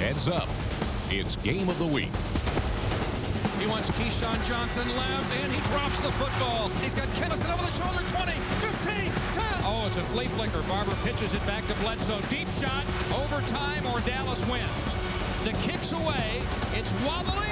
Heads up. It's Game of the Week. He wants Keyshawn Johnson left, and he drops the football. He's got Kennison over the shoulder, 20, 15, 10. Oh, it's a flea flicker. Barber pitches it back to Bledsoe. Deep shot, overtime, or Dallas wins. The kick's away. It's wobbly.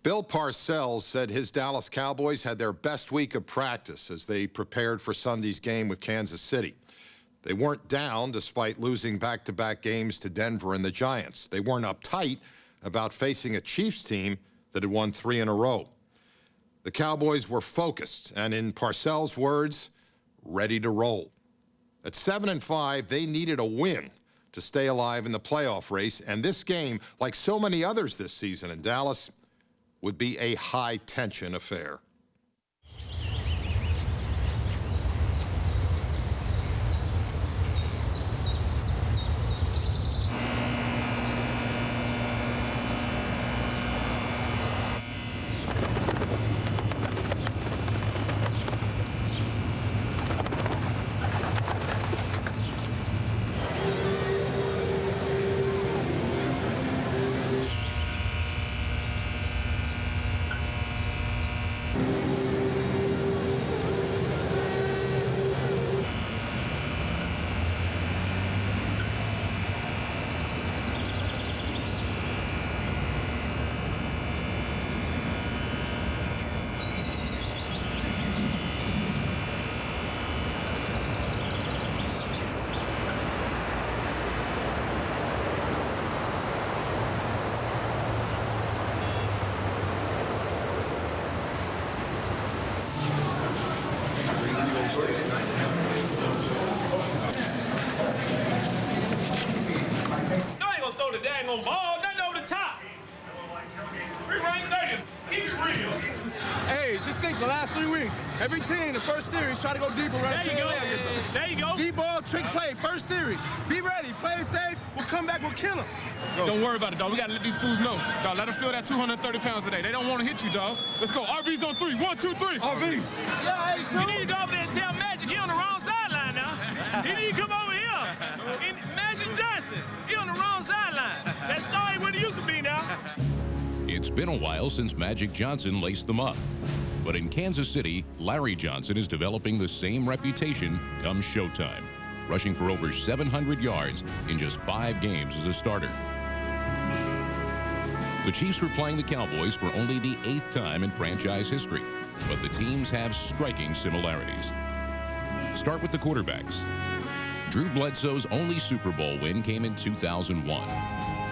Bill Parcells said his Dallas Cowboys had their best week of practice as they prepared for Sunday's game with Kansas City. They weren't down despite losing back-to-back games to Denver and the Giants. They weren't uptight about facing a Chiefs team that had won 3 in a row. The Cowboys were focused and, in Parcells' words, ready to roll. At 7-5, they needed a win to stay alive in the playoff race, and this game, like so many others this season in Dallas, would be a high-tension affair. Ball, nothing over the top. Re-rank 30. Keep it real. Hey, just think the last 3 weeks, every team, the first series, try to go deeper right There you go. There you go. Deep ball, trick play, first series. Be ready, play it safe. We'll come back, we'll kill them. Don't worry about it, dog. We got to let these fools know. Dog, let them feel that 230 pounds today. They don't want to hit you, dog. Let's go. RB's on 3. 1, 2, 3. RB. Yeah, hey, you need to go over there and tell Magic he on the wrong sideline now. He need to come over here. Magic Johnson, he on the wrong sideline. That star ain't what he used to be now. It's been a while since Magic Johnson laced them up. But in Kansas City, Larry Johnson is developing the same reputation come showtime, rushing for over 700 yards in just 5 games as a starter. The Chiefs were playing the Cowboys for only the 8th time in franchise history, but the teams have striking similarities. Start with the quarterbacks. Drew Bledsoe's only Super Bowl win came in 2001.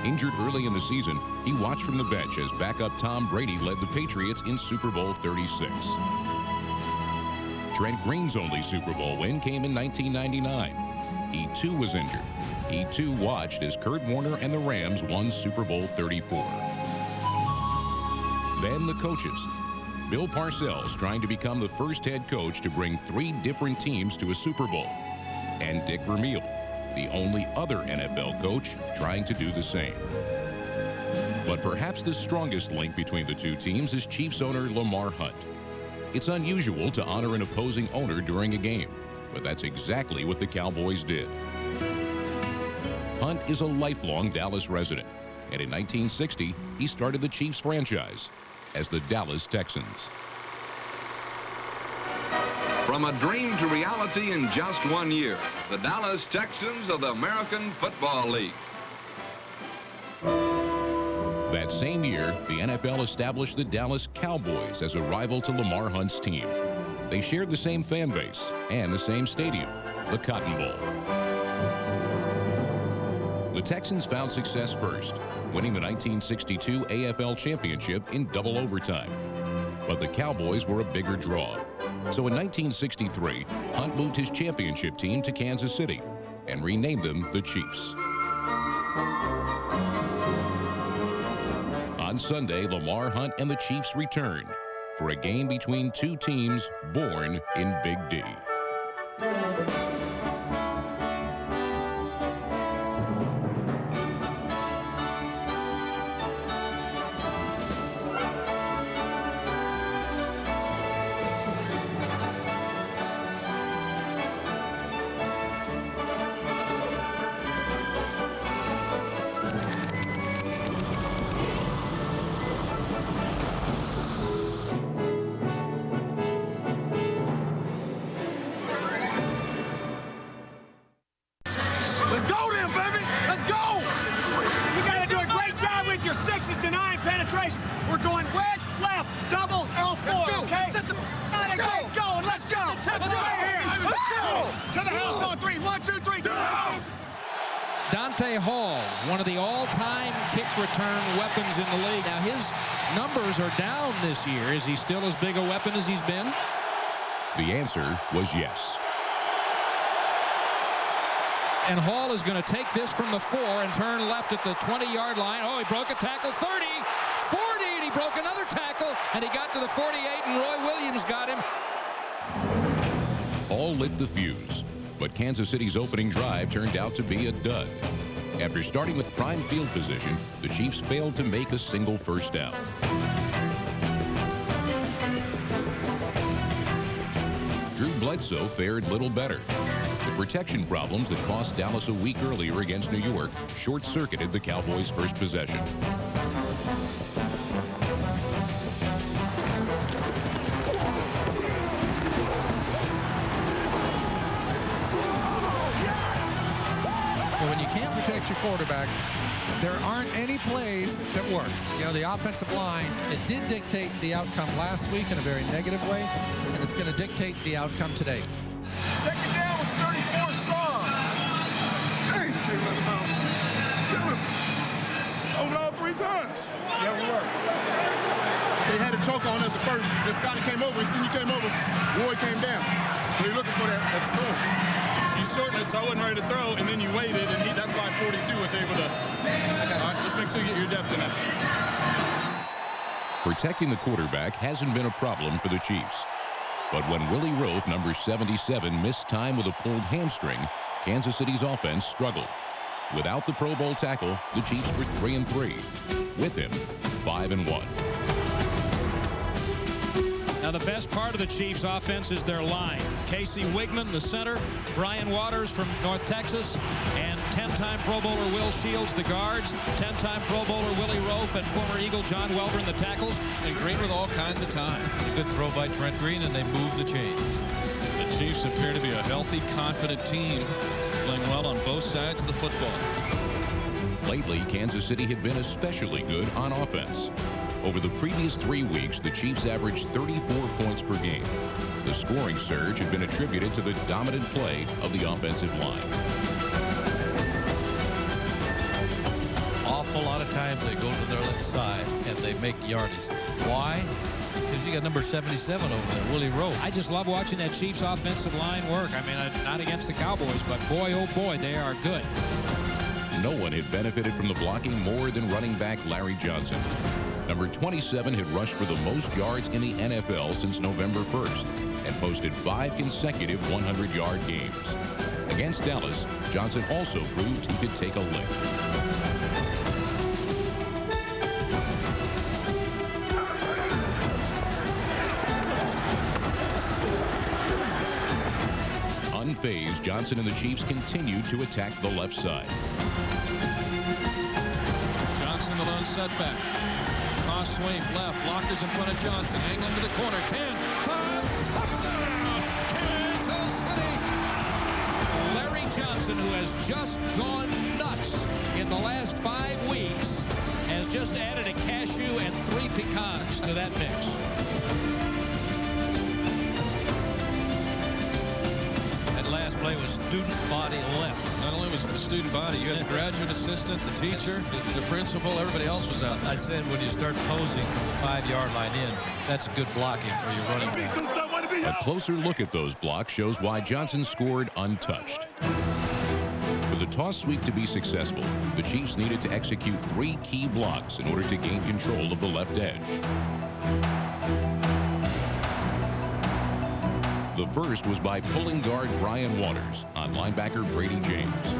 Injured early in the season, he watched from the bench as backup Tom Brady led the Patriots in Super Bowl 36. Trent Green's only Super Bowl win came in 1999. He too was injured. He too watched as Kurt Warner and the Rams won Super Bowl 34. Then the coaches. Bill Parcells trying to become the first head coach to bring 3 different teams to a Super Bowl. And Dick Vermeil, the only other NFL coach trying to do the same. But perhaps the strongest link between the 2 teams is Chiefs owner Lamar Hunt. It's unusual to honor an opposing owner during a game, but that's exactly what the Cowboys did. Hunt is a lifelong Dallas resident, and in 1960, he started the Chiefs franchise as the Dallas Texans. From a dream to reality in just 1 year, the Dallas Texans of the American Football League. That same year, the NFL established the Dallas Cowboys as a rival to Lamar Hunt's team. They shared the same fan base and the same stadium, the Cotton Bowl. The Texans found success first, winning the 1962 AFL Championship in double overtime. But the Cowboys were a bigger draw. So in 1963, Hunt moved his championship team to Kansas City and renamed them the Chiefs. On Sunday, Lamar Hunt and the Chiefs returned for a game between 2 teams born in Big D. your 6 is denying penetration. We're going wedge, left, double, L4, okay? Set the and get going. Let's go. Let's go. Let's go. To the house on 3. 1, 2, 3. To the house. Dante Hall, one of the all-time kick return weapons in the league. Now, his numbers are down this year. Is he still as big a weapon as he's been? The answer was yes. And Hall is going to take this from the 4 and turn left at the 20-yard line. Oh, he broke a tackle. 30, 40, and he broke another tackle, and he got to the 48, and Roy Williams got him. All lit the fuse, but Kansas City's opening drive turned out to be a dud. After starting with prime field position, the Chiefs failed to make a single first down. Drew Bledsoe fared little better. The protection problems that cost Dallas a week earlier against New York short-circuited the Cowboys' first possession. Well, when you can't protect your quarterback, there aren't any plays that work. You know, the offensive line, it did dictate the outcome last week in a very negative way, and it's going to dictate the outcome today. Second down was 34 Saw. Hey, you can't let him out. Get him. Over all 3 times. Yeah, we were. They had a choke on us at first. Then Scotty came over. As soon as you came over, Roy came down. So you're looking for that storm. You shortened it, so I wasn't ready to throw, and then you waited, and that's why 42 was able to. All right, just make sure you get your depth in it. Protecting the quarterback hasn't been a problem for the Chiefs. But when Willie Roaf, number 77, missed time with a pulled hamstring, Kansas City's offense struggled. Without the Pro Bowl tackle, the Chiefs were 3-3. With him, 5-1. Now, the best part of the Chiefs' offense is their line. Casey Wigman, the center, Brian Waters from North Texas, and 10-time Pro Bowler Will Shields, the guards, 10-time Pro Bowler Willie Roaf, and former Eagle John Welburn, the tackles. And Green with all kinds of time. A good throw by Trent Green, and they move the chains. The Chiefs appear to be a healthy, confident team, playing well on both sides of the football. Lately, Kansas City had been especially good on offense. Over the previous 3 weeks, the Chiefs averaged 34 points per game. The scoring surge had been attributed to the dominant play of the offensive line. Awful lot of times they go to their left side and they make yardage. Why? Because you got number 77 over there, Willie Roaf. I just love watching that Chiefs offensive line work. I mean, not against the Cowboys, but boy, oh boy, they are good. No one had benefited from the blocking more than running back Larry Johnson. Number 27 had rushed for the most yards in the NFL since November 1st and posted 5 consecutive 100-yard games. Against Dallas, Johnson also proved he could take a lick. Unfazed, Johnson and the Chiefs continued to attack the left side. Johnson the lone setback. Toss sweep left. Blockers in front of Johnson. England to the corner. 10, 5, touchdown! Kansas City! Larry Johnson, who has just gone nuts in the last 5 weeks, has just added a cashew and 3 pecans to that mix. Last play was student body left. Not only was it the student body, you had the graduate assistant, the teacher, the principal, everybody else was out. I said when you start posing from the 5-yard line in, that's good blocking for your running back. A closer look at those blocks shows why Johnson scored untouched. For the toss sweep to be successful, the Chiefs needed to execute 3 key blocks in order to gain control of the left edge. The first was by pulling guard Brian Waters on linebacker Brady James.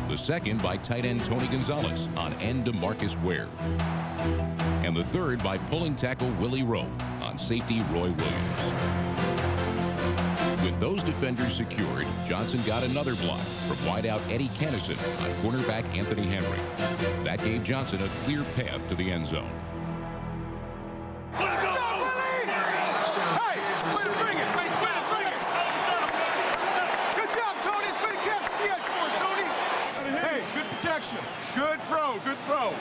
The second by tight end Tony Gonzalez on end DeMarcus Ware. And the third by pulling tackle Willie Roaf on safety Roy Williams. With those defenders secured, Johnson got another block from wideout Eddie Kennison on cornerback Anthony Henry. That gave Johnson a clear path to the end zone. action. Good throw, good throw.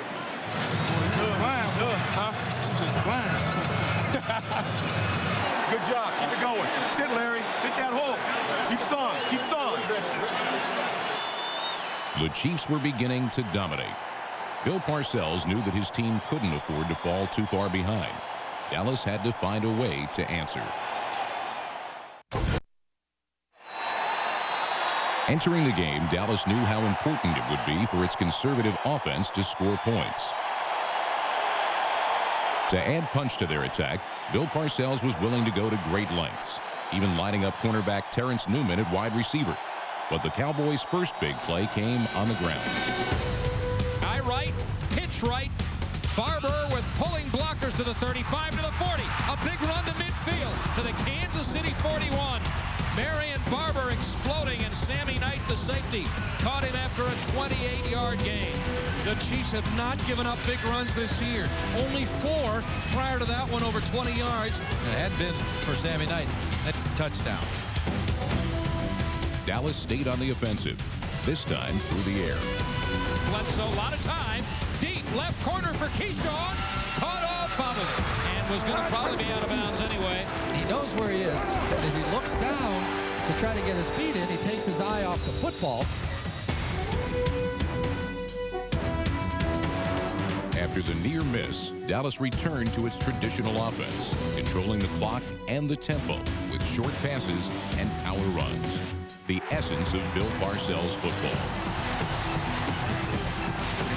Flying, huh? Just flying. Good job. Keep it going. Sit, Larry. Hit that hole. Keeps on. Keeps on. The Chiefs were beginning to dominate. Bill Parcells knew that his team couldn't afford to fall too far behind. Dallas had to find a way to answer. Entering the game, Dallas knew how important it would be for its conservative offense to score points. To add punch to their attack, Bill Parcells was willing to go to great lengths, even lining up cornerback Terrence Newman at wide receiver. But the Cowboys' first big play came on the ground. Eye right, pitch right. Barber with pulling blockers to the 35 to the 40. A big run to midfield to the Kansas City 41. Marion Barber exploding, and Sammy Knight, the safety, caught him after a 28-yard gain. The Chiefs have not given up big runs this year. Only 4 prior to that one over 20 yards. And it had been for Sammy Knight. That's a touchdown. Dallas stayed on the offensive, this time through the air. Bledsoe, a lot of time. Deep left corner for Keyshawn. Caught off of him and was going to probably be out of bounds anyway. He knows where he is. As he looks down to try to get his feet in, he takes his eye off the football. After the near miss, Dallas returned to its traditional offense, controlling the clock and the tempo with short passes and power runs. The essence of Bill Parcells football.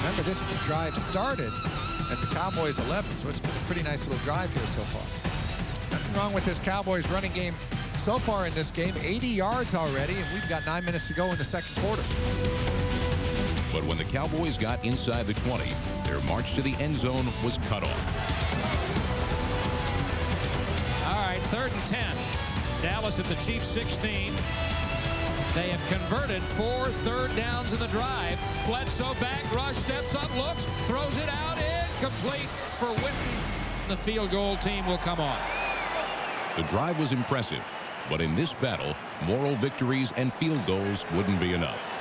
Remember, this drive started at the Cowboys 11, so it's been a pretty nice little drive here so far. Nothing wrong with this Cowboys running game so far in this game. 80 yards already, and we've got 9 minutes to go in the second quarter. But when the Cowboys got inside the 20, their march to the end zone was cut off. All right, 3rd and 10. Dallas at the Chiefs 16. They have converted 4 third downs in the drive. Bledsoe back rush, steps up, looks, throws it out, incomplete for Witten. The field goal team will come on. The drive was impressive, but in this battle, moral victories and field goals wouldn't be enough.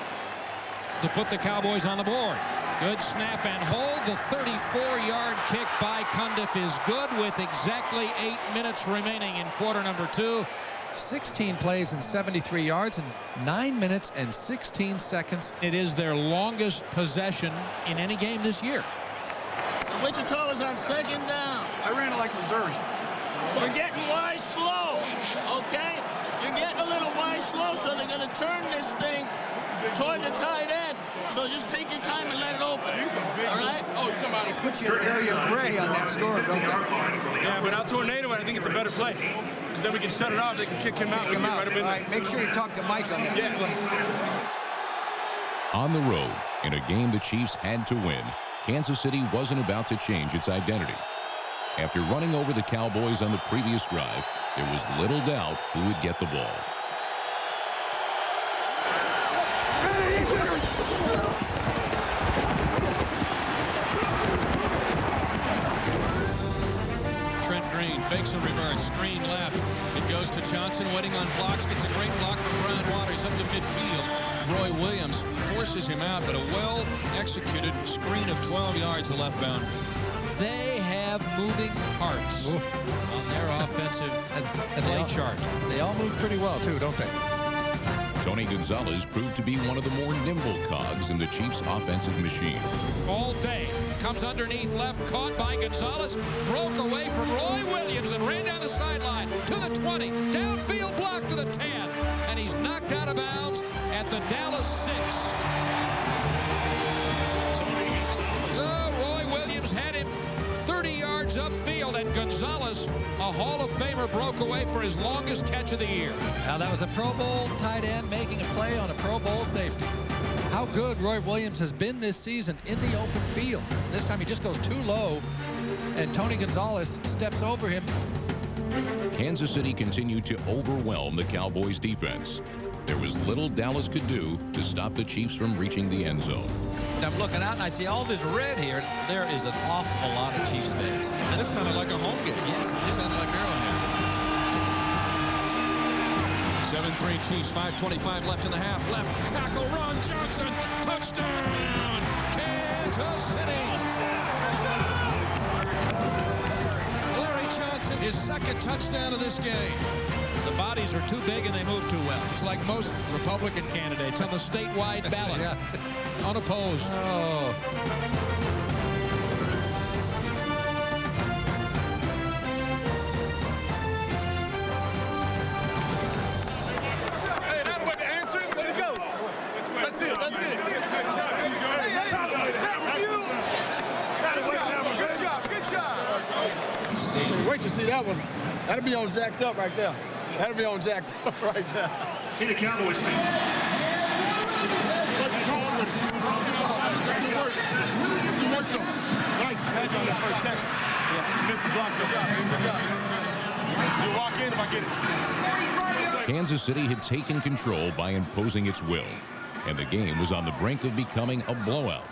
To put the Cowboys on the board. Good snap and hold. The 34-yard kick by Cundiff is good with exactly 8 minutes remaining in quarter number 2. 16 plays and 73 yards in 9 minutes and 16 seconds. It is their longest possession in any game this year. Wichita is on 2nd down. I ran it like Missouri. You're getting wide slow, okay? You're getting a little wide slow, so they're going to turn this thing toward the tight end. So just take your time and let it open. All right? Oh, you come out and put your area gray on that store, don't they? Yeah, but I'll tornado it. I think it's a better play. Because then we can shut it off. They can kick him out. Kick him out. All right, make sure you talk to Mike on that. Yeah. On the road, in a game the Chiefs had to win, Kansas City wasn't about to change its identity. After running over the Cowboys on the previous drive, there was little doubt who would get the ball. Trent Green fakes a reverse, screen left. It goes to Johnson, waiting on blocks, gets a great block from Brian Waters up to midfield. Roy Williams forces him out, but a well-executed screen of 12 yards to left boundary. They have moving parts on their offensive play chart. They all move pretty well, too, don't they? Tony Gonzalez proved to be one of the more nimble cogs in the Chiefs' offensive machine. All day. Comes underneath left, caught by Gonzalez. Broke away from Roy Williams and ran down the sideline to the 20. Downfield block to the 10. And he's knocked out of bounds at the Dallas 6. Roy Williams had him 30 yards upfield, and Gonzalez, a Hall of Famer, broke away for his longest catch of the year. Now, that was a Pro Bowl tight end making a play on a Pro Bowl safety. How good Roy Williams has been this season in the open field. This time he just goes too low, and Tony Gonzalez steps over him. Kansas City continued to overwhelm the Cowboys' defense. There was little Dallas could do to stop the Chiefs from reaching the end zone. I'm looking out and I see all this red here. There is an awful lot of Chiefs fans. And it sounded like a home game. Yes, it just sounded like Arrowhead. 7-3 Chiefs, 5:25 left in the half. Left tackle, run, Johnson, touchdown! his second touchdown of this game. The bodies are too big and they move too well. It's like most Republican candidates on the statewide ballot. Unopposed. Oh. Hey, that way to answer. Let it go. That's it. That's it. Good job. Wait to see that one. That'll be on jacked up right there. That'll be on jacked up right there. Hey, the Cowboys fan. Let's do work. Let's do work, though. Nice. Had you on that first text. Yeah, you missed the block, though. Good job. You walk in if I get it. Kansas City had taken control by imposing its will, and the game was on the brink of becoming a blowout.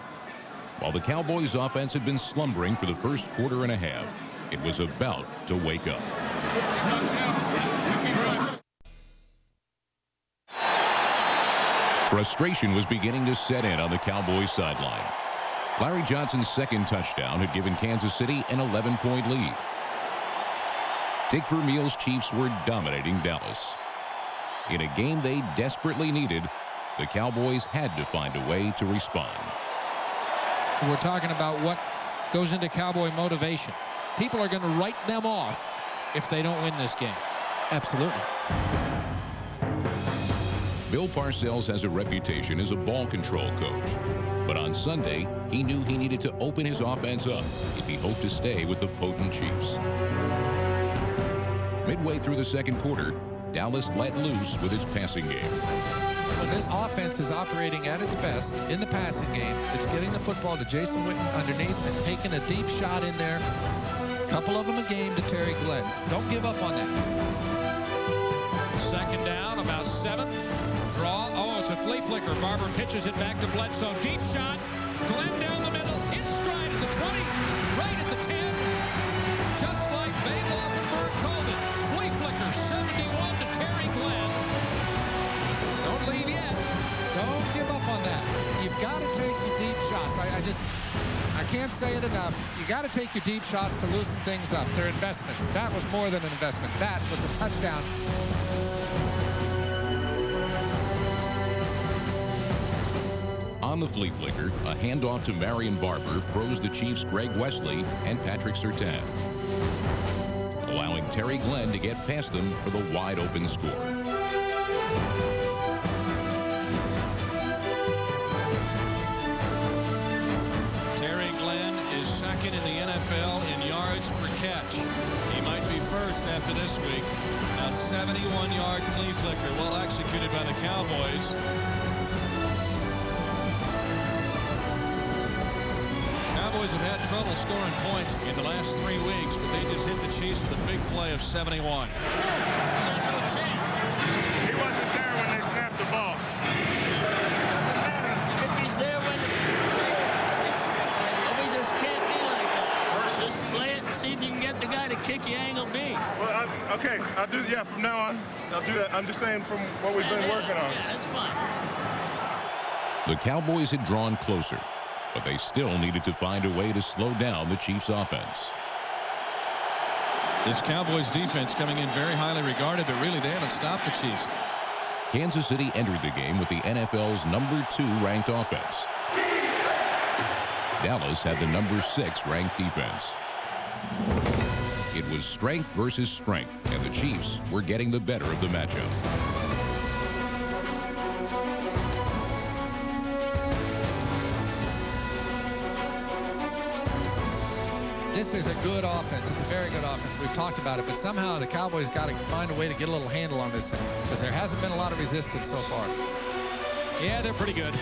While the Cowboys' offense had been slumbering for the first quarter and a half, it was about to wake up. Frustration was beginning to set in on the Cowboys sideline. Larry Johnson's second touchdown had given Kansas City an 11-point lead. Dick Vermeil's Chiefs were dominating Dallas. In a game they desperately needed, the Cowboys had to find a way to respond. We're talking about what goes into Cowboy motivation. People are going to write them off if they don't win this game. Absolutely. Bill Parcells has a reputation as a ball control coach. But on Sunday, he knew he needed to open his offense up if he hoped to stay with the potent Chiefs. Midway through the second quarter, Dallas let loose with its passing game. When this offense is operating at its best in the passing game, it's getting the football to Jason Witten underneath and taking a deep shot in there. A couple of them a game to Terry Glenn. Don't give up on that. Second down, about 7. Draw. Oh, it's a flea flicker. Barber pitches it back to Bledsoe. Deep shot. Glenn down the middle. In stride at the 20. Right at the 10. Just like Babe Offenberg called it. Flea flicker. 71 to Terry Glenn. Don't leave yet. Don't give up on that. You've got to take your deep shots. I can't say it enough. You got to take your deep shots to loosen things up. They're investments. That was more than an investment. That was a touchdown. On the flea flicker, a handoff to Marion Barber froze the Chiefs' Greg Wesley and Patrick Surtain, allowing Terry Glenn to get past them for the wide-open score. Terry Glenn is second in the NFL in yards per catch. He might be first after this week. A 71-yard flea flicker, well executed by the Cowboys. Cowboys have had trouble scoring points in the last 3 weeks, but they just hit the Chiefs with a big play of 71. No chance. He wasn't there when they snapped the ball. Doesn't matter if he's there when. Well, we just can't be like that. Just play it and see if you can get the guy to kick you angle B. Well, okay, I'll do. Yeah, from now on, I'll do that. I'm just saying from what we've been working on. Yeah, that's fine. The Cowboys had drawn closer, but they still needed to find a way to slow down the Chiefs' offense. This Cowboys defense coming in very highly regarded, but really they haven't stopped the Chiefs. Kansas City entered the game with the NFL's number 2 ranked offense. Dallas had the number 6 ranked defense. It was strength versus strength, and the Chiefs were getting the better of the matchup. This is a good offense. It's a very good offense. We've talked about it, but somehow the Cowboys got to find a way to get a little handle on this thing because there hasn't been a lot of resistance so far. Yeah, they're pretty good.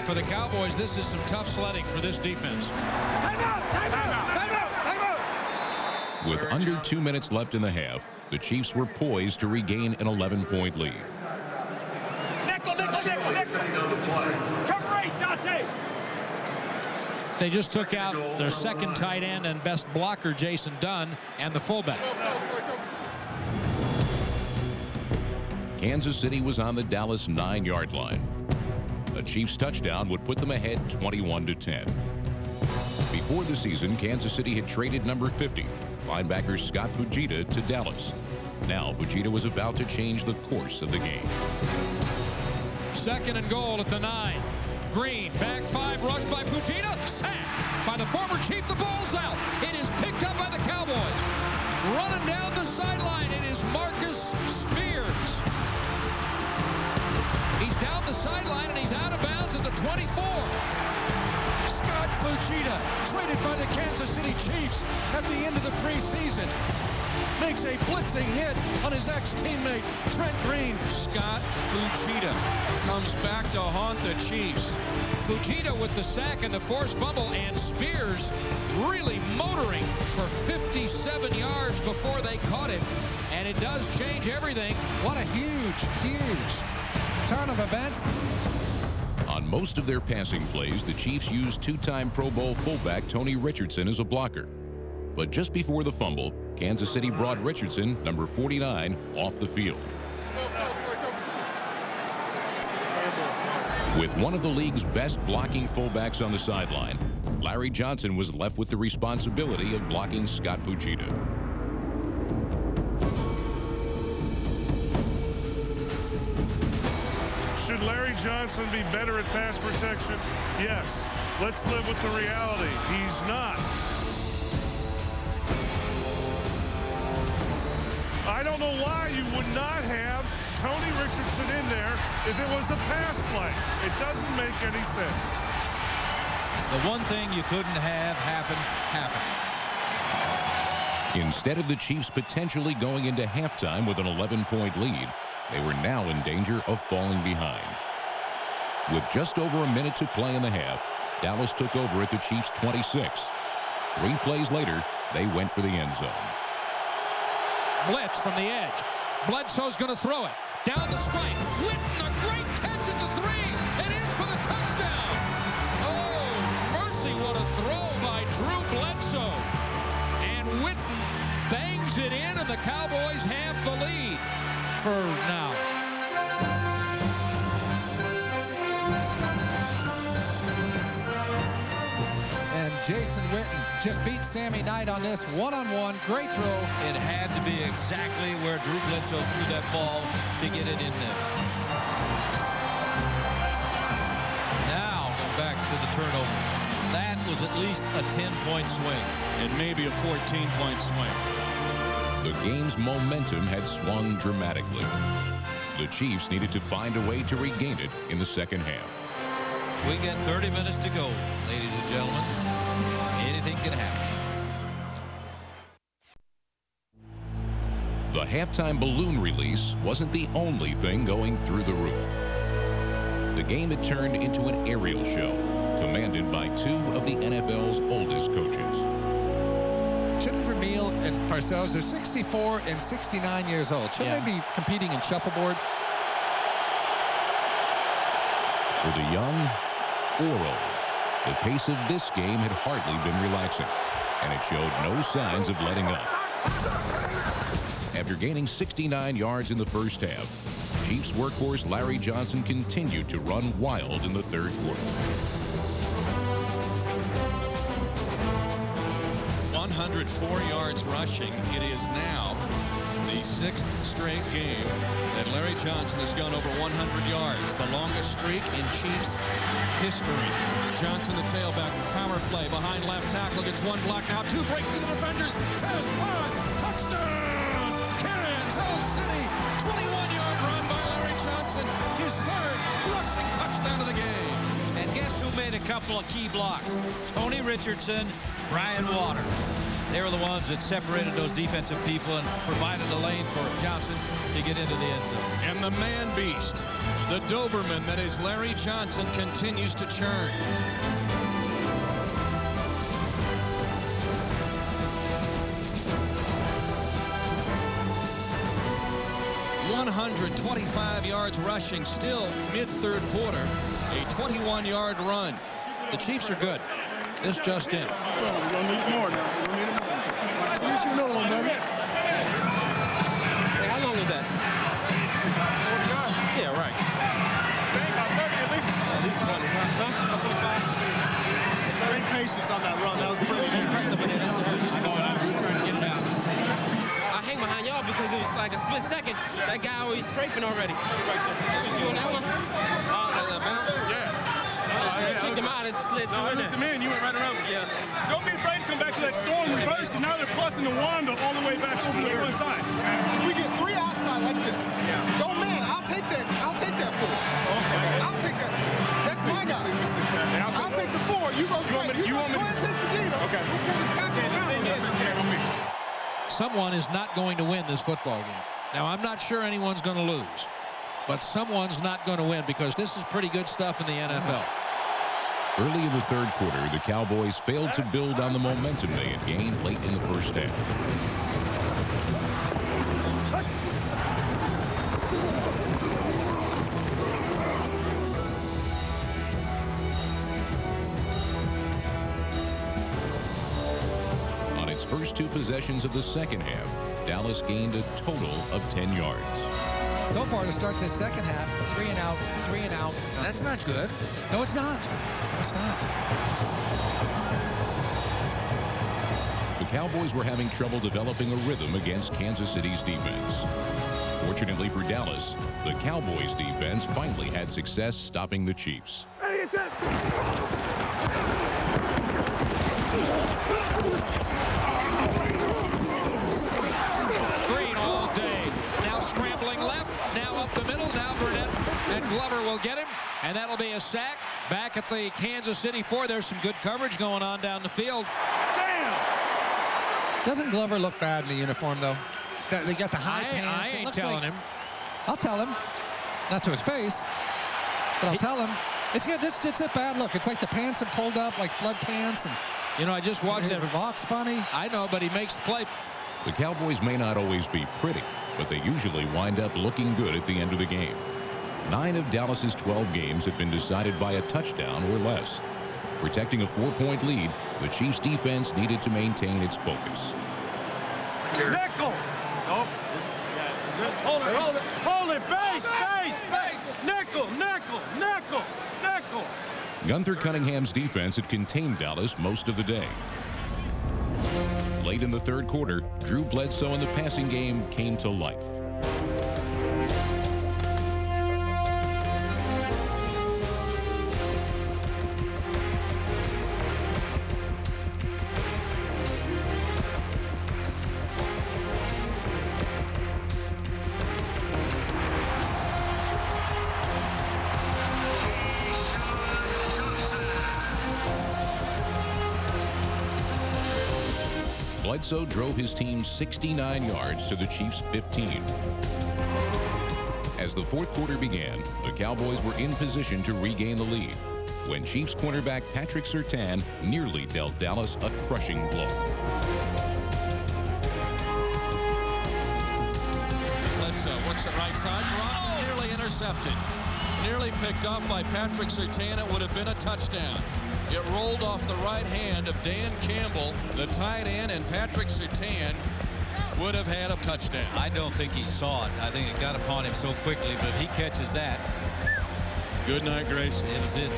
For the Cowboys, this is some tough sledding for this defense. Time out! Time out! Time out! Time out! With under 2 minutes left in the half, the Chiefs were poised to regain an 11-point lead. Nickel, nickel, nickel, nickel! Cover 8, Dante! They just took out their second tight end and best blocker, Jason Dunn, and the fullback. Kansas City was on the Dallas 9-yard line. A Chiefs touchdown would put them ahead 21-10. Before the season, Kansas City had traded number 50, linebacker Scott Fujita, to Dallas. Now, Fujita was about to change the course of the game. 2nd and goal at the 9. Green, back 5, rush by Fujita, sacked by the former Chief. The ball's out. It is picked up by the Cowboys. Running down the sideline, it is Marcus Spears. He's down the sideline, and he's out of bounds at the 24. Scott Fujita, traded by the Kansas City Chiefs at the end of the preseason, makes a blitzing hit on his ex-teammate, Trent Green. Scott Fujita comes back to haunt the Chiefs. Fujita with the sack and the forced fumble, and Spears really motoring for 57 yards before they caught him. And it does change everything. What a huge turn of events. On most of their passing plays, the Chiefs used 2-time Pro Bowl fullback Tony Richardson as a blocker. But just before the fumble, Kansas City brought Richardson, number 49, off the field. With one of the league's best blocking fullbacks on the sideline, Larry Johnson was left with the responsibility of blocking Scott Fujita. Should Larry Johnson be better at pass protection? Yes. Let's live with the reality. He's not. I don't know why you would not have Tony Richardson in there if it was a pass play. It doesn't make any sense. The one thing you couldn't have happen, happened. Instead of the Chiefs potentially going into halftime with an 11-point lead, they were now in danger of falling behind. With just over a minute to play in the half, Dallas took over at the Chiefs' 26. 3 plays later, they went for the end zone. Blitz from the edge. Bledsoe's going to throw it. Down the stripe. Witten, a great catch at the 3, and in for the touchdown. Oh, mercy, what a throw by Drew Bledsoe. And Witten bangs it in, and the Cowboys have the lead for now. And Jason Witten just beat Sammy Knight on this one-on-one. Great throw. It had to be exactly where Drew Bledsoe threw that ball to get it in there. Now, go back to the turnover. That was at least a 10-point swing. And maybe a 14-point swing. The game's momentum had swung dramatically. The Chiefs needed to find a way to regain it in the second half. We get 30 minutes to go, ladies and gentlemen. Anything can happen. The halftime balloon release wasn't the only thing going through the roof. The game had turned into an aerial show, commanded by 2 of the NFL's oldest coaches. Shouldn't Vermeil and Parcells, they're 64 and 69 years old. Shouldn't they be competing in shuffleboard? For the young or old, the pace of this game had hardly been relaxing, and it showed no signs of letting up. After gaining 69 yards in the first half, Chiefs workhorse Larry Johnson continued to run wild in the third quarter. 104 yards rushing. It is now the 6th straight game that Larry Johnson has gone over 100 yards, the longest streak in Chiefs history. Johnson, the tailback, power play behind left tackle, gets 1 block now, 2 breaks through the defenders, 10, 5, touchdown! Kansas City, 21-yard run by Larry Johnson, his 3rd rushing touchdown of the game. And guess who made a couple of key blocks? Tony Richardson, Brian Waters. They were the ones that separated those defensive people and provided a lane for Johnson to get into the end zone. And the man beast, the Doberman that is Larry Johnson, continues to churn. ...125 yards rushing, still mid-third quarter. A 21-yard run. The Chiefs are good. This just in. We're going to need more now. We're going to need more. Here's your little one, baby. Hey, how long was that? 49. Yeah, right. At least 20. Huh? 25. Great pace patience on that run. That was pretty impressive. I just trying to get it out. I hang behind y'all because it was like a split second. That guy always strafing already. It was you on that one? The bounce? Yeah. Kicked him out and slid through in there. I looked him in, you went right around him. Yeah. Don't be afraid to come back to that storm reverse, because now they're plussing the Wanda all the way back over to the one side. If we get 3 outside like this, don't man, I'll take that. I'll take that 4. Okay. I'll take that. That's my guy. I'll take the 4. You go straight. You go ahead and take the Gino. Okay. We'll tackle around. Someone is not going to win this football game. Now, I'm not sure anyone's going to lose, but someone's not going to win because this is pretty good stuff in the NFL. Early in the third quarter, the Cowboys failed to build on the momentum they had gained late in the first half. On its first 2 possessions of the second half, Dallas gained a total of 10 yards. So far to start this second half, 3 and out, 3 and out. That's not good. No, it's not. No, it's not. The Cowboys were having trouble developing a rhythm against Kansas City's defense. Fortunately for Dallas, the Cowboys defense finally had success stopping the Chiefs. Green all day. Now scrambling left. Now up the middle. Now Burnett and Glover will get him. And that'll be a sack. Back at the Kansas City 4. There's some good coverage going on down the field. Doesn't Glover look bad in the uniform, though? They got the high pants. I ain't telling him. I'll tell him. Not to his face, but I'll tell him. It's good. It's a bad look. It's like the pants are pulled up like flood pants. And you know, I just watched that. Walks funny. I know, but he makes the play. The Cowboys may not always be pretty, but they usually wind up looking good at the end of the game. 9 of Dallas's 12 games have been decided by a touchdown or less. Protecting a 4-point lead, the Chiefs' defense needed to maintain its focus. Nickel! Nope. Hold it, hold it, hold it! Base, base, base! Nickel, nickel, nickel, nickel! Gunther Cunningham's defense had contained Dallas most of the day. Late in the third quarter, Drew Bledsoe in the passing game came to life. Bledsoe drove his team 69 yards to the Chiefs' 15. As the fourth quarter began, the Cowboys were in position to regain the lead when Chiefs cornerback Patrick Surtain nearly dealt Dallas a crushing blow. Bledsoe works it right side, dropped, nearly intercepted. Nearly picked off by Patrick Surtain. It would have been a touchdown. It rolled off the right hand of Dan Campbell, the tight end, and Patrick Surtain would have had a touchdown. I don't think he saw it. I think it got upon him so quickly, but if he catches that. Good night, Grace. It was it.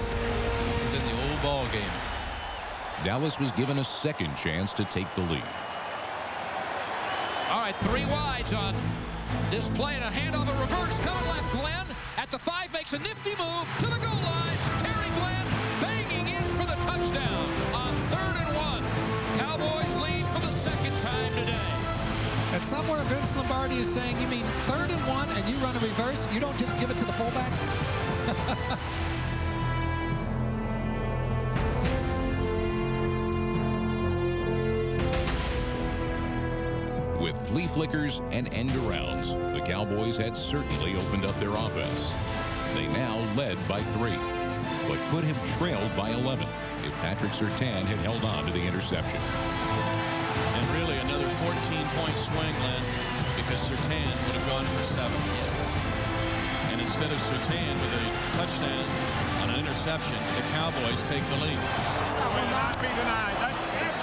In the old ball game. Dallas was given a second chance to take the lead. All right, 3 wides on this play, and a handoff, a reverse coming left. Glenn at the 5 makes a nifty move to the goal line. Terry Glenn banging in for the touchdown on 3rd and 1. Cowboys lead for the second time today. And somewhere Vince Lombardi is saying, you mean 3rd and 1 and you run a reverse? You don't just give it to the fullback? With flea flickers and end arounds, the Cowboys had certainly opened up their offense. They now led by 3, but could have trailed by 11 if Patrick Surtain had held on to the interception. And really another 14-point swing, Len, because Surtain would have gone for 7. Yes. And instead of Surtain with a touchdown on an interception, the Cowboys take the lead. Will not be denied. That's it.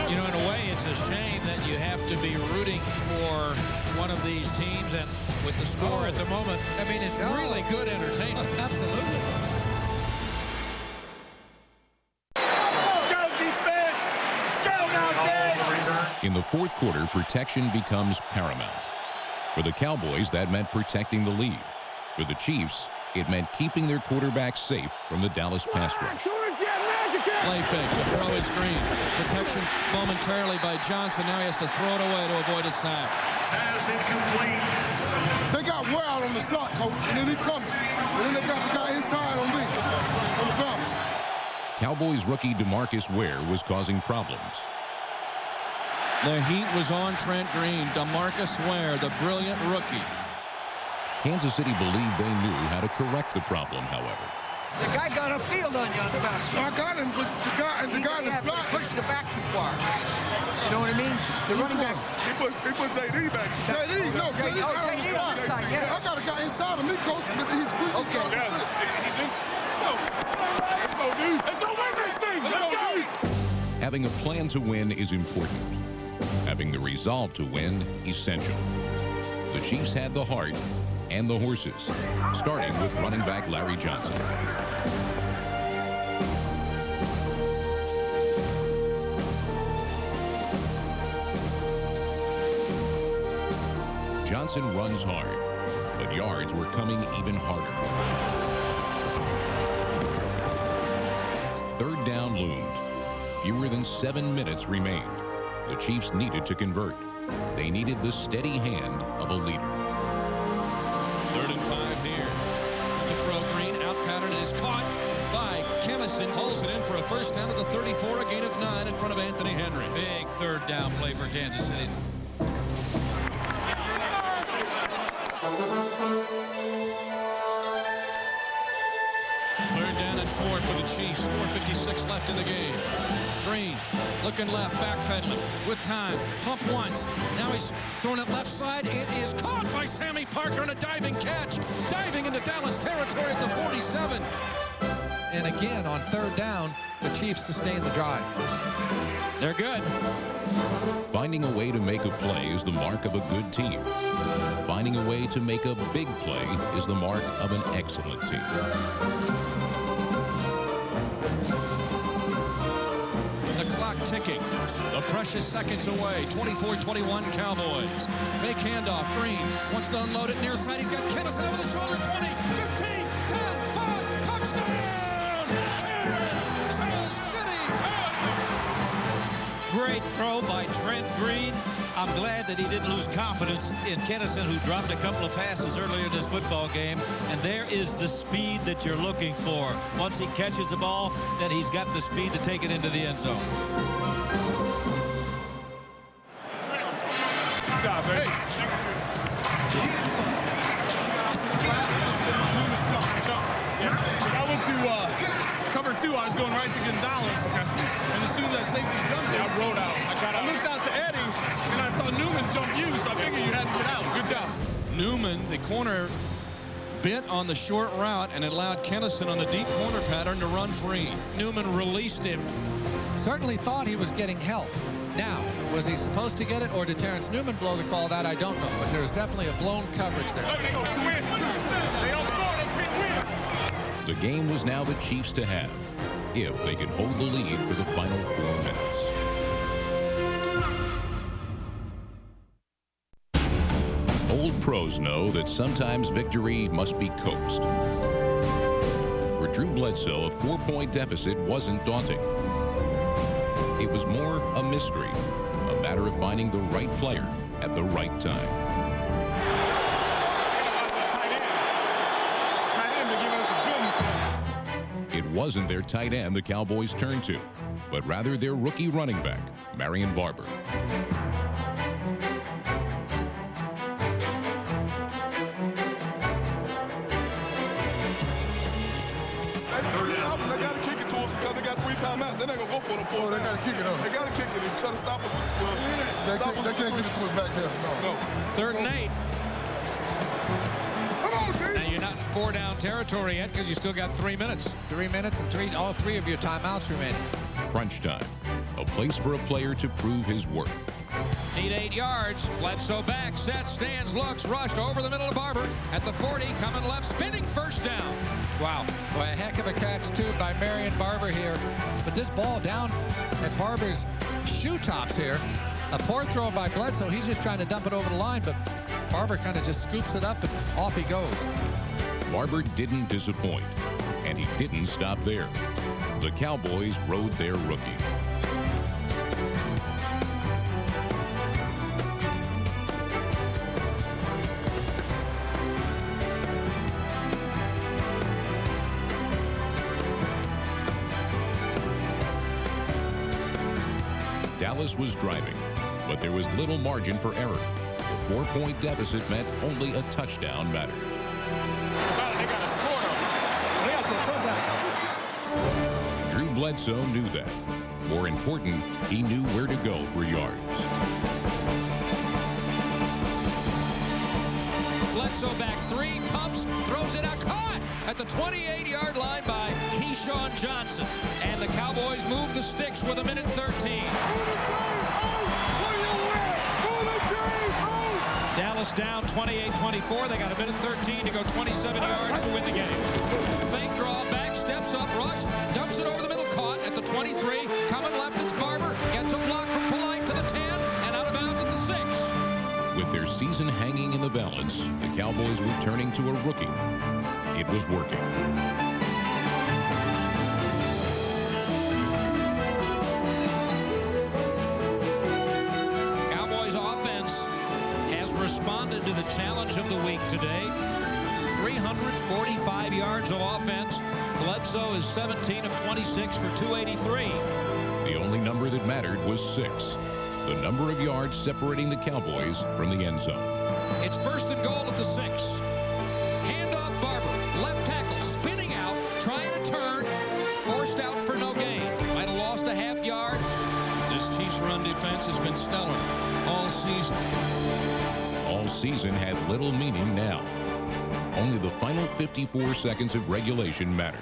You know, in a way, it's a shame that you have to be rooting for one of these teams, and with the score at the moment, I mean, it's really good entertainment. Absolutely. In the fourth quarter, protection becomes paramount. For the Cowboys, that meant protecting the lead. For the Chiefs, it meant keeping their quarterback safe from the Dallas pass rush. Play fake to throw his screen. Protection momentarily by Johnson. Now he has to throw it away to avoid a sack. Pass incomplete. They got Ware out on the slot, coach, and then he coming. And then they got the guy inside on me, on the bounce. Cowboys rookie DeMarcus Ware was causing problems. The heat was on Trent Green. DeMarcus Ware, the brilliant rookie. Kansas City believed they knew how to correct the problem, however. The guy got upfield on you on the bounce. I got him, but the guy in the slot pushed the back too far. You know what I mean? The running back. He pushed JD back. JD, no, JD got on the slot. Yeah. I got a guy inside of me, coach, but he's pushing. Okay. He's in. Let's go, dude. Let's go win this thing. Let's go. Having a plan to win is important. Having the resolve to win, essential. The Chiefs had the heart and the horses, starting with running back Larry Johnson. Johnson runs hard, but yards were coming even harder. Third down loomed. Fewer than 7 minutes remained. The Chiefs needed to convert. They needed the steady hand of a leader. 3rd and 5 here. The throw, Green out pattern is caught by Kennison. Pulls it in for a first down at the 34, a gain of 9 in front of Anthony Henry. Big 3rd down play for Kansas City. Third down and 4 for the Chiefs. 4:56 left in the game. Green looking left, backpedaling with time. Pump once. Now he's throwing it left side. It is caught by Sammy Parker on a diving catch. Diving into Dallas territory at the 47. And again, on 3rd down, the Chiefs sustain the drive. They're good. Finding a way to make a play is the mark of a good team. Finding a way to make a big play is the mark of an excellent team. Ticking. The precious seconds away. 24-21 Cowboys. Fake handoff. Green wants to unload it near side. He's got Kennison over the shoulder. 20, 15, 10, 5. Touchdown! Kansas City! Great throw by Trent Green. I'm glad that he didn't lose confidence in Kennison, who dropped a couple of passes earlier in this football game. And there is the speed that you're looking for. Once he catches the ball, then he's got the speed to take it into the end zone. Good job, baby. I went to cover 2. I was going right to Gonzalez. Okay. And as soon as that safety jumped, I rolled out. I looked out to Eddie, and I saw Newman jump you, so I figured you had to get out. Good job. Newman, the corner, bit on the short route and allowed Kennison on the deep corner pattern to run free. Newman released him. Certainly thought he was getting help. Now, was he supposed to get it, or did Terrence Newman blow the call? That I don't know, but there's definitely a blown coverage there. The game was now the Chiefs to have, if they could hold the lead for the final 4 minutes. Old pros know that sometimes victory must be coaxed. For Drew Bledsoe, a 4-point deficit wasn't daunting. It was more a mystery, a matter of finding the right player at the right time. It wasn't their tight end the Cowboys turned to, but rather their rookie running back, Marion Barber. They got to kick it to us because they got 3 timeouts. They're not going to go for the 4. They got to kick it up. They got to kick it and try to stop us with they can't get it to us back there. No. 3rd and 8. Come on, G. Now you're not in 4-down territory yet because you still got 3 minutes. 3 minutes and all 3 of your timeouts remaining. Crunch time, a place for a player to prove his worth. Need 8 yards. Bledsoe back, set, stands, looks, rushed over the middle of Barber. At the 40, coming left, spinning, first down. Wow. Boy, a heck of a catch, too, by Marion Barber here. But this ball down at Barber's shoe tops here, A poor throw by Bledsoe. He's just trying to dump it over the line, but Barber kind of just scoops it up and off he goes. Barber didn't disappoint, and he didn't stop there. The Cowboys rode their rookie. Dallas was driving, but there was little margin for error. The 4-point deficit meant only a touchdown mattered. They got a score. They got to score a touchdown. Drew Bledsoe knew that. More important, he knew where to go for yards. Bledsoe back 3, pumps, throws it out, caught at the 28-yard line by Keyshawn Johnson. And the Cowboys move the sticks with 1:13. Dallas down 28-24. They got 1:13 to go, 27 yards to win the game. Fake draw, back, steps up, rush, dumps it over the middle, caught at the 23. Coming left, it's Barber. Gets a block from Polite to the 10 and out of bounds at the 6. With their season hanging in the balance, the Cowboys were turning to a rookie. It was working. Cowboys offense has responded to the challenge of the week today. 345 yards of offense. Bledsoe is 17 of 26 for 283. The only number that mattered was 6. The number of yards separating the Cowboys from the end zone. It's 1st and goal at the 6. Handoff Barber, left tackle, spinning out, trying to turn, forced out for no gain. Might have lost a half yard. This Chiefs run defense has been stellar all season. All season had little meaning now. Only the final 54 seconds of regulation mattered.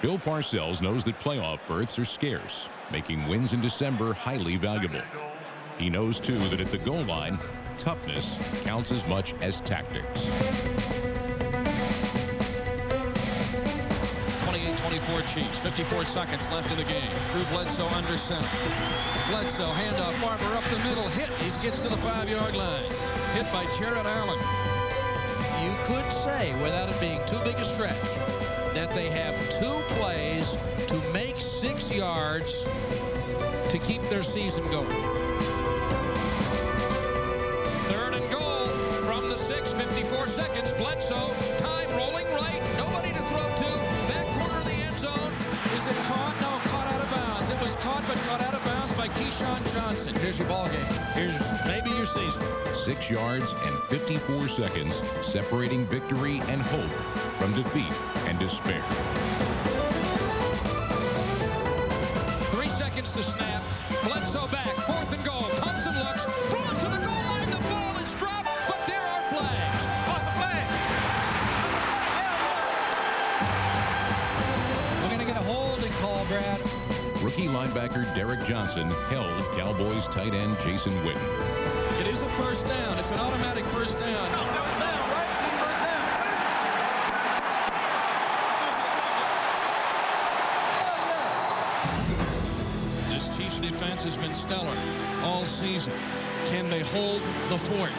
Bill Parcells knows that playoff berths are scarce, making wins in December highly valuable. He knows, too, that at the goal line, toughness counts as much as tactics. 28-24 Chiefs, 54 seconds left in the game. Drew Bledsoe under center. Bledsoe, handoff, Barber up the middle, hit. He gets to the 5-yard line. Hit by Jared Allen. You could say, without it being too big a stretch, that they have 2 plays to make 6 yards to keep their season going. 3rd and goal from the 6, 54 seconds. Bledsoe, time rolling right, nobody to throw to. Back corner of the end zone. Is it caught? No, caught out of bounds. It was caught, but caught out of bounds by Keyshawn Johnson. Here's your ball game. Here's maybe your season. 6 yards and 54 seconds separating victory and hope from defeat and despair. 3 seconds to snap. Bledsoe back. 4th and goal. Pumps and looks. Brought to the goal line. The ball is dropped, but there are flags. What's the flag? We're going to get a holding call, Brad. Rookie linebacker Derek Johnson held Cowboys tight end Jason Witten. It is a first down. It's an automatic first down. This Chiefs defense has been stellar all season. Can they hold the fort?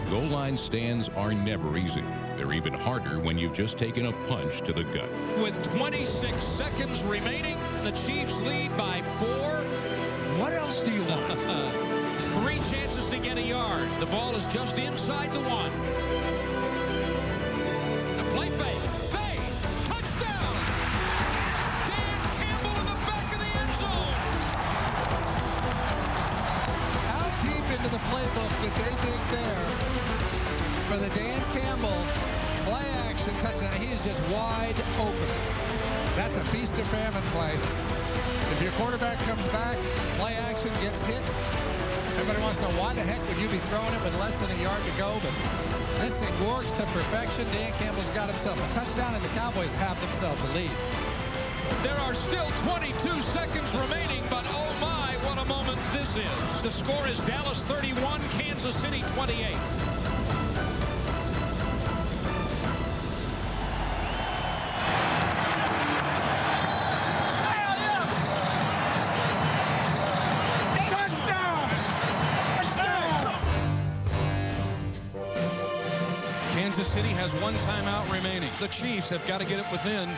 Goal line stands are never easy. They're even harder when you've just taken a punch to the gut. With 26 seconds remaining, the Chiefs lead by 4. What else do you want? 3 chances to get a yard. The ball is just inside the 1. The play fake. Fade. Touchdown. Dan Campbell in the back of the end zone. How deep into the playbook did they dig there for the Dan Campbell play action touchdown? He is just wide open. That's a feast or famine play. If your quarterback comes back, play action gets hit. Everybody wants to know why the heck would you be throwing it with less than a yard to go? But this thing works to perfection. Dan Campbell's got himself a touchdown, and the Cowboys have themselves a lead. There are still 22 seconds remaining, but oh my, what a moment this is. The score is Dallas 31, Kansas City 28. Kansas City has one timeout remaining. The Chiefs have got to get it within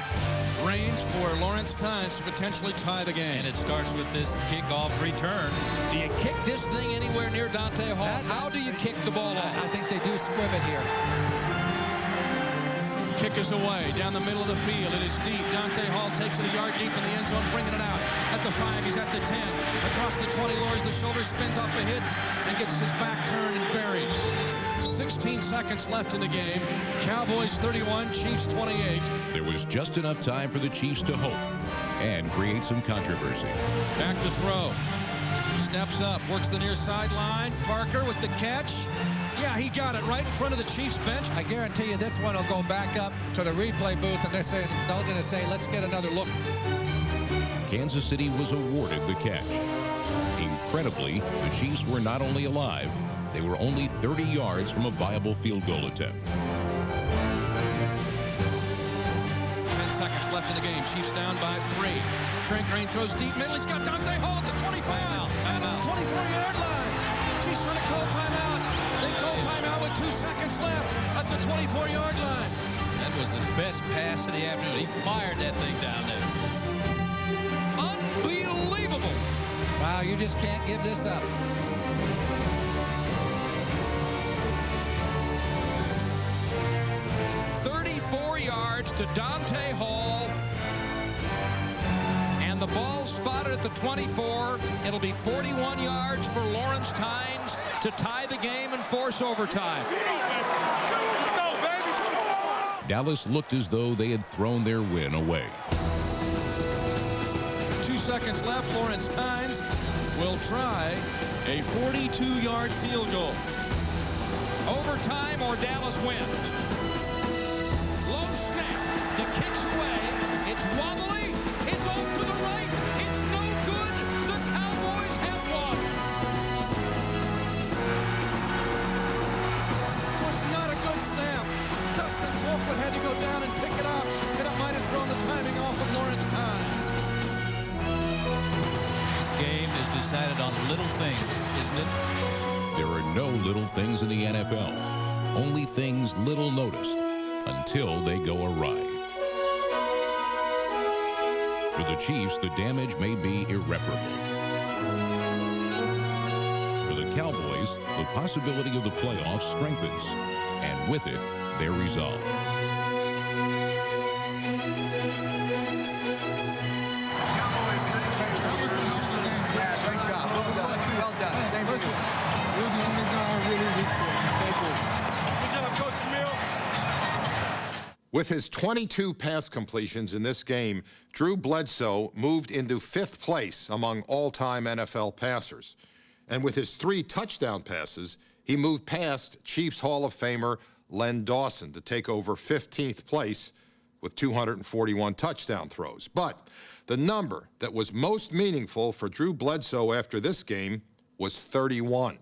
range for Lawrence Tynes to potentially tie the game. And it starts with this kickoff return. Do you kick this thing anywhere near Dante Hall? How do you kick the ball off? I think they do squib it here. Kick is away down the middle of the field. It is deep. Dante Hall takes it a yard deep in the end zone, bringing it out. At the 5, he's at the 10. Across the 20, lowers the shoulder, spins off a hit, and gets his back turned and buried. 16 seconds left in the game. Cowboys 31, Chiefs 28. There was just enough time for the Chiefs to hope and create some controversy. Back to throw. Steps up, works the near sideline. Parker with the catch. Yeah, he got it right in front of the Chiefs bench. I guarantee you this one will go back up to the replay booth, and they're going to say, let's get another look. Kansas City was awarded the catch. Incredibly, the Chiefs were not only alive, they were only 30 yards from a viable field goal attempt. 10 seconds left in the game. Chiefs down by 3. Trent Green throws deep middle. He's got Dante Hall at the 25. Out of the 24-yard line. Chiefs trying to call timeout. They call timeout with 2 seconds left at the 24-yard line. That was his best pass of the afternoon. He fired that thing down there. Unbelievable. Wow, you just can't give this up. To Dante Hall, and the ball spotted at the 24. It'll be 41 yards for Lawrence Tynes to tie the game and force overtime. Dallas looked as though they had thrown their win away. 2 seconds left. Lawrence Tynes will try a 42-yard field goal. Overtime or Dallas wins. The kick's away. It's wobbly. It's off to the right. It's no good. The Cowboys have won. Was not a good snap. Dustin Wolfwood had to go down and pick it up, and it might have thrown the timing off of Lawrence Tynes. This game is decided on little things, isn't it? There are no little things in the NFL. Only things little noticed until they go awry. For the Chiefs, the damage may be irreparable. For the Cowboys, the possibility of the playoffs strengthens, and with it, their resolve. Yeah, great job. Well done. Well done. Same with you. You're the only guy I really root for. Thank you. Good job, Coach Camille. With his 22 pass completions in this game, Drew Bledsoe moved into 5th place among all-time NFL passers. And with his 3 touchdown passes, he moved past Chiefs Hall of Famer Len Dawson to take over 15th place with 241 touchdown throws. But the number that was most meaningful for Drew Bledsoe after this game was 31.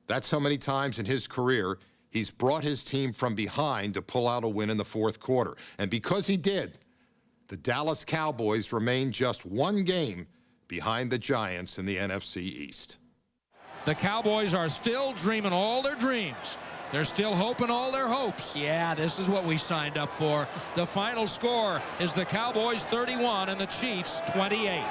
That's how many times in his career he's brought his team from behind to pull out a win in the 4th quarter. And because he did, the Dallas Cowboys remain just 1 game behind the Giants in the NFC East. The Cowboys are still dreaming all their dreams. They're still hoping all their hopes. Yeah, this is what we signed up for. The final score is the Cowboys 31 and the Chiefs 28.